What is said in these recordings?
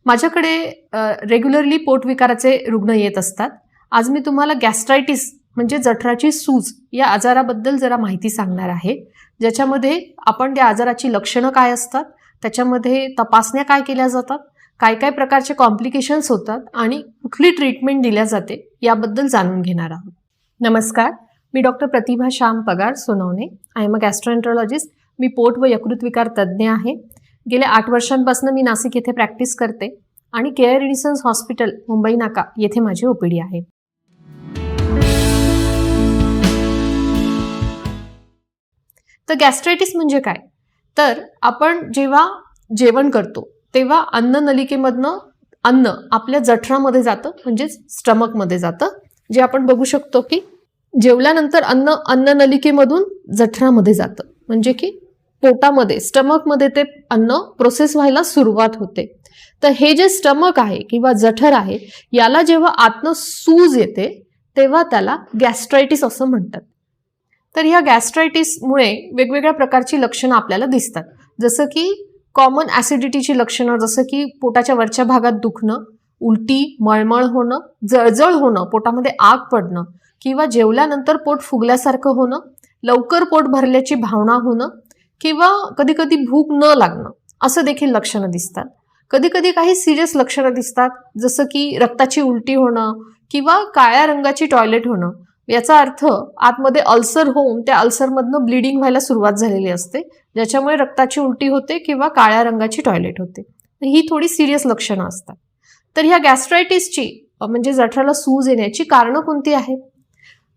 माझ्याकडे रेग्युलरली पोटविकाराचे रुग्ण येत असतात. आज मी तुम्हाला गॅस्ट्रायटिस म्हणजे जठराची सूज या आजाराबद्दल जरा माहिती सांगणार आहे, ज्याच्यामध्ये आपण त्या आजाराची लक्षणं काय असतात, त्याच्यामध्ये तपासण्या काय केल्या जातात, काय काय प्रकारचे कॉम्प्लिकेशन्स होतात आणि कुठली ट्रीटमेंट दिल्या जाते याबद्दल जाणून घेणार आहोत. नमस्कार, मी doctor Pratibha Shyam Pagar Sonawane. I am a gastroenterologist. मी पोट व यकृत विकार तज्ज्ञ आहे. गेल्या 8 वर्षांपासून मी नाशिक येथे प्रॅक्टिस करते आणि केअर एडिसन्स हॉस्पिटल मुंबई नाका येथे माझी ओपीडी आहे. तर गॅस्ट्रायटिस म्हणजे काय? तर आपण जेव्हा जेवण करतो तेव्हा अन्ननलिकेमधनं अन्न आपल्या जठरामध्ये जातं, म्हणजेच स्टमकमध्ये जातं. जे आपण बघू शकतो की जेवल्यानंतर अन्न अन्ननलिकेमधून जठरामध्ये जातं, म्हणजे की पोटामध्ये स्टमकमध्ये ते अन्न प्रोसेस व्हायला सुरुवात होते. तर हे जे स्टमक आहे किंवा जठर आहे याला जेव्हा आतनं सूज येते तेव्हा त्याला गॅस्ट्रायटिस असं म्हणतात. तर ह्या गॅस्ट्रायटिसमुळे वेगवेगळ्या प्रकारची लक्षणं आपल्याला दिसतात, जसं की कॉमन ॲसिडिटीची लक्षणं, जसं की पोटाच्या वरच्या भागात दुखणं, उलटी, मळमळ होणं, जळजळ होणं, पोटामध्ये आग पडणं किंवा जेवल्यानंतर पोट फुगल्यासारखं होणं, लवकर पोट भरल्याची भावना होणं किंवा कधी कधी भूक न लागणं, असं देखील लक्षणं दिसतात. कधी कधी काही सिरियस लक्षणं दिसतात, जसं की रक्ताची उलटी होणं किंवा काळ्या रंगाची टॉयलेट होणं. याचा अर्थ आतमध्ये अल्सर होऊन त्या अल्सरमधनं ब्लिडिंग व्हायला सुरुवात झालेली असते, ज्याच्यामुळे रक्ताची उलटी होते किंवा काळ्या रंगाची टॉयलेट होते. ही थोडी सिरियस लक्षणं असतात. तर ह्या गॅस्ट्रायटिसची म्हणजे जठराला सूज येण्याची कारणं कोणती आहेत?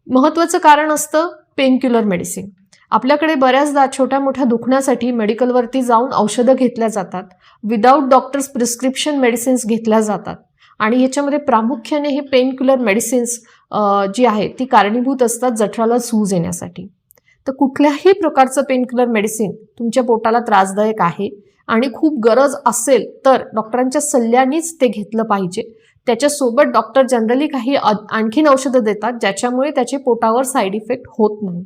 महत्त्वाचं कारण असतं पेनक्युलर मेडिसिन. आपल्याकडे बऱ्याचदा छोट्या मोठ्या दुखण्यासाठी मेडिकलवरती जाऊन औषधं घेतल्या जातात, विदाऊट डॉक्टर्स प्रिस्क्रिप्शन मेडिसिन्स घेतल्या जातात आणि ह्याच्यामध्ये प्रामुख्याने हे पेनक्युलर मेडिसिन्स जी आहेत ती कारणीभूत असतात जठराला सूज येण्यासाठी. तर कुठल्याही प्रकारचं पेनक्युलर मेडिसिन तुमच्या पोटाला त्रासदायक आहे आणि खूप गरज असेल तर डॉक्टरांच्या सल्ल्यानेच ते घेतलं पाहिजे. त्याच्यासोबत डॉक्टर जनरली काही आणखीन औषधं देतात ज्याच्यामुळे त्याचे पोटावर साईड इफेक्ट होत नाही.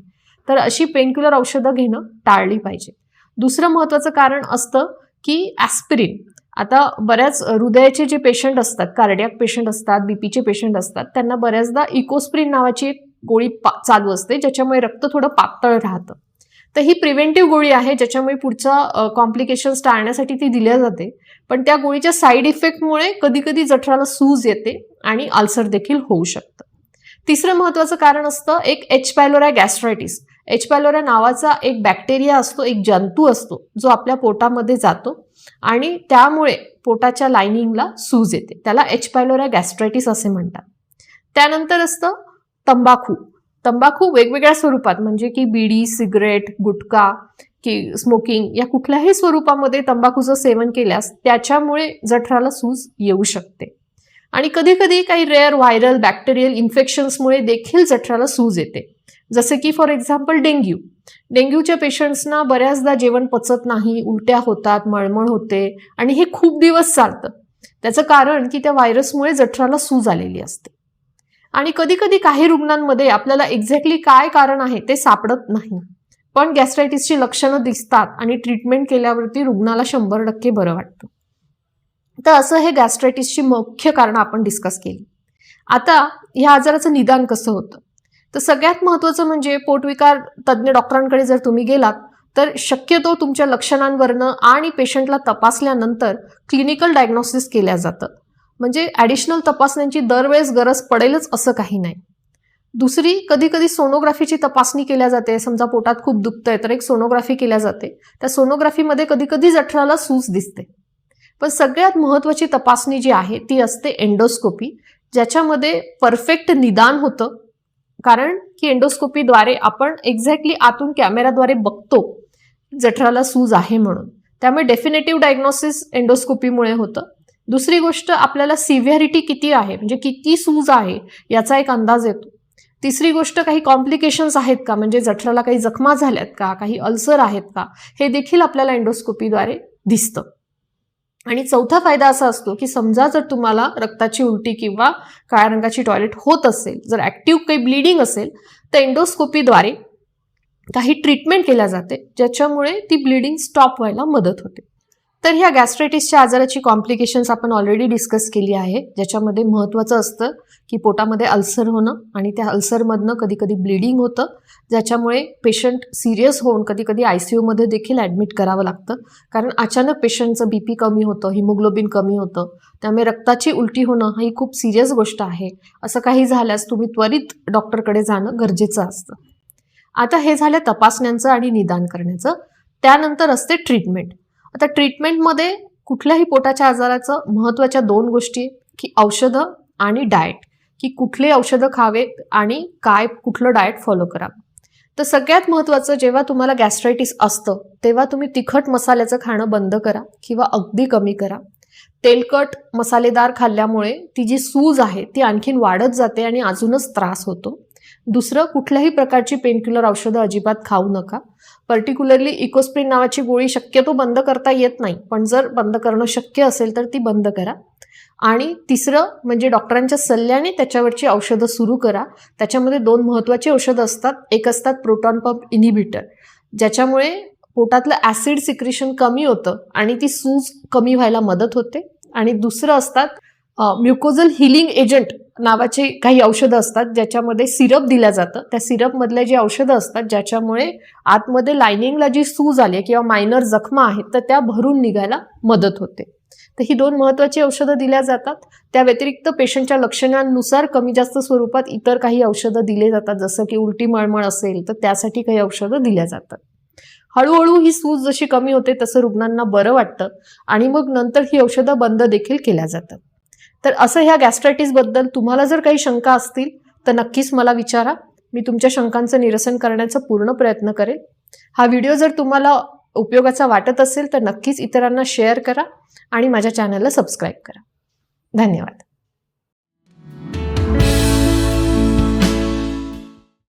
तर अशी पेनक्युलर औषधं घेणं टाळली पाहिजे. दुसरं महत्त्वाचं कारण असतं की ॲस्पिरिन. आता बऱ्याच हृदयाचे जे पेशंट असतात, कार्डियाक पेशंट असतात, बीपीचे पेशंट असतात, त्यांना बऱ्याचदा इकोस्प्रिन नावाची एक गोळी चालू असते, ज्याच्यामुळे रक्त थोडं पातळ राहतं. तर ही प्रिव्हेंटिव्ह गोळी आहे, ज्याच्यामुळे पुढचा कॉम्प्लिकेशन्स टाळण्यासाठी ती दिल्या जाते. पण त्या गोळीच्या साईड इफेक्टमुळे कधी कधी जठराला सूज येते आणि अल्सर देखील होऊ शकतं. तिसरं महत्त्वाचं कारण असतं एक एच पायलोरी गॅस्ट्रायटिस. एच पायलोरी नावाचा एक बॅक्टेरिया असतो, एक जंतू असतो, जो आपल्या पोटामध्ये जातो आणि त्यामुळे पोटाच्या लायनिंगला सूज येते. त्याला एच पायलोरी गॅस्ट्रायटिस असे म्हणतात. त्यानंतर असतं तंबाखू. तंबाखू वेगवेगळ्या स्वरूपात, म्हणजे की बिडी, सिगरेट, गुटखा की स्मोकिंग या कुठल्याही स्वरूपामध्ये तंबाखूचं सेवन केल्यास त्याच्यामुळे जठराला सूज येऊ शकते. आणि कधी कधी काही रेअर व्हायरल बॅक्टेरियल इन्फेक्शन्समुळे देखील जठराला सूज येते, जसे की फॉर एक्झाम्पल डेंग्यू. डेंग्यूच्या पेशंट्सना बऱ्याचदा जेवण पचत नाही, उलट्या होतात, मळमळ होते आणि हे खूप दिवस चालतं. त्याचं कारण की त्या व्हायरसमुळे जठराला सूज आलेली असते. आणि कधी कधी काही रुग्णांमध्ये आपल्याला एक्झॅक्टली काय कारण आहे ते सापडत नाही, पण गॅस्ट्रायटिसची लक्षणं दिसतात आणि ट्रीटमेंट केल्यावरती रुग्णाला 100% बरं वाटतं. तर असं हे गॅस्ट्रायटिसची मुख्य कारणं आपण डिस्कस केली. आता ह्या आजाराचं निदान कसं होतं? तर सगळ्यात महत्त्वाचं म्हणजे पोटविकार तज्ज्ञ डॉक्टरांकडे जर तुम्ही गेलात तर शक्यतो तुमच्या लक्षणांवरनं आणि पेशंटला तपासल्यानंतर क्लिनिकल डायग्नोसिस केल्या जातं. म्हणजे ॲडिशनल तपासण्यांची दरवेळेस गरज पडेलच असं काही नाही. दुसरी, कधी कधी सोनोग्राफीची तपासणी केल्या जाते. समजा पोटात खूप दुखतंय तर एक सोनोग्राफी केल्या जाते. त्या सोनोग्राफीमध्ये कधी कधी जठराला सूज दिसते. पण सगळ्यात महत्त्वाची तपासणी जी आहे ती असते एंडोस्कोपी, ज्याच्यामध्ये परफेक्ट निदान होतं. कारण की एंडोस्कोपीद्वारे आपण एक्झॅक्टली आतून कॅमेराद्वारे बघतो जठराला सूज आहे म्हणून. त्यामुळे डेफिनेटिव्ह डायग्नोसिस एंडोस्कोपीमुळे होतं. दुसरी गोष्ट, आपल्याला सिव्हिअरिटी किती आहे, म्हणजे किती सूज आहे याचा एक अंदाज येतो. तिसरी गोष्ट, काही कॉम्प्लिकेशन्स आहेत का, म्हणजे जठराला काही जखमा झाल्यात का, काही अल्सर आहेत का, हे देखील आपल्याला एंडोस्कोपीद्वारे दिसतं. आणि चौथा फायदा असा असतो की समजा जर तुम्हाला रक्ताची उलटी किंवा काळ्या रंगाची टॉयलेट होत असेल, जर ॲक्टिव्ह काही ब्लिडिंग असेल, तर एंडोस्कोपीद्वारे काही ट्रीटमेंट केल्या जाते, ज्याच्यामुळे ती ब्लिडिंग स्टॉप व्हायला मदत होते. तर ह्या गॅस्ट्रायटिसच्या आजाराची कॉम्प्लिकेशन्स आपण ऑलरेडी डिस्कस केली आहे, ज्याच्यामध्ये महत्त्वाचं असतं की पोटामध्ये अल्सर होणं आणि त्या अल्सरमधनं कधी कधी ब्लिडिंग होतं, ज्याच्यामुळे पेशंट सिरियस होऊन कधी कधी ICUमध्ये देखील ॲडमिट करावं लागतं. कारण अचानक पेशंटचं BP कमी होतं, हिमोग्लोबिन कमी होतं, त्यामुळे रक्ताची उलटी होणं ही खूप सिरियस गोष्ट आहे. असं काही झाल्यास तुम्ही त्वरित डॉक्टरकडे जाणं गरजेचं असतं. आता हे झालं तपासण्यांचं आणि निदान करण्याचं. त्यानंतर असते ट्रीटमेंट. आता ट्रीटमेंटमध्ये कुठल्याही पोटाच्या आजाराचं महत्त्वाच्या 2 गोष्टी की औषधं आणि डाएट, की कुठले औषधं खावेत आणि कुठलं डाएट फॉलो करावं. तर सगळ्यात महत्त्वाचं, जेव्हा तुम्हाला गॅस्ट्रायटिस असतं तेव्हा तुम्ही तिखट मसाल्याचं खाणं बंद करा किंवा अगदी कमी करा. तेलकट मसालेदार खाल्ल्यामुळे ती जी सूज आहे ती आणखीन वाढत जाते आणि अजूनच त्रास होतो. दुसरं, कुठल्याही प्रकारची पेनकिलर औषधं अजिबात खाऊ नका. पर्टिक्युलरली इकोस्प्रिन नावाची गोळी शक्यतो बंद करता येत नाही, पण जर बंद करणं शक्य असेल तर ती बंद करा. आणि तिसरं म्हणजे डॉक्टरांच्या सल्ल्याने त्याच्यावरची औषधं सुरू करा. त्याच्यामध्ये 2 महत्त्वाची औषधं असतात. एक असतात प्रोटॉन पंप इनिबिटर, ज्याच्यामुळे पोटातलं ॲसिड सिक्रेशन कमी होतं आणि ती सूज कमी व्हायला मदत होते. आणि दुसरं असतात म्युकोझल हिलिंग एजंट नावाचे काही औषधं असतात, ज्याच्यामध्ये सिरप दिलं जातं. त्या सिरपमधले जे औषधं असतात ज्याच्यामुळे आतमध्ये लायनिंगला जी सूज आली किंवा मायनर जखमा आहेत तर त्या भरून निघायला मदत होते. तर ही 2 महत्त्वाची औषधं दिल्या जातात. त्या व्यतिरिक्त पेशंटच्या लक्षणांनुसार कमी जास्त स्वरूपात इतर काही औषधं दिले जातात, जसं की उलटी मळमळ असेल तर त्यासाठी काही औषधं दिल्या जातात. हळूहळू ही सूज जशी कमी होते तसं रुग्णांना बरं वाटतं आणि मग नंतर ही औषधं बंद देखील केल्या जातात. तर असं ह्या गॅस्ट्रायटिसबद्दल तुम्हाला जर काही शंका असतील तर नक्कीच मला विचारा. मी तुमच्या शंकांचं निरसन करण्याचा पूर्ण प्रयत्न करेन. हा व्हिडिओ जर तुम्हाला उपयोगाचा वाटत असेल तर नक्कीच इतरांना शेअर करा आणि माझ्या चॅनलला सबस्क्राईब करा. धन्यवाद.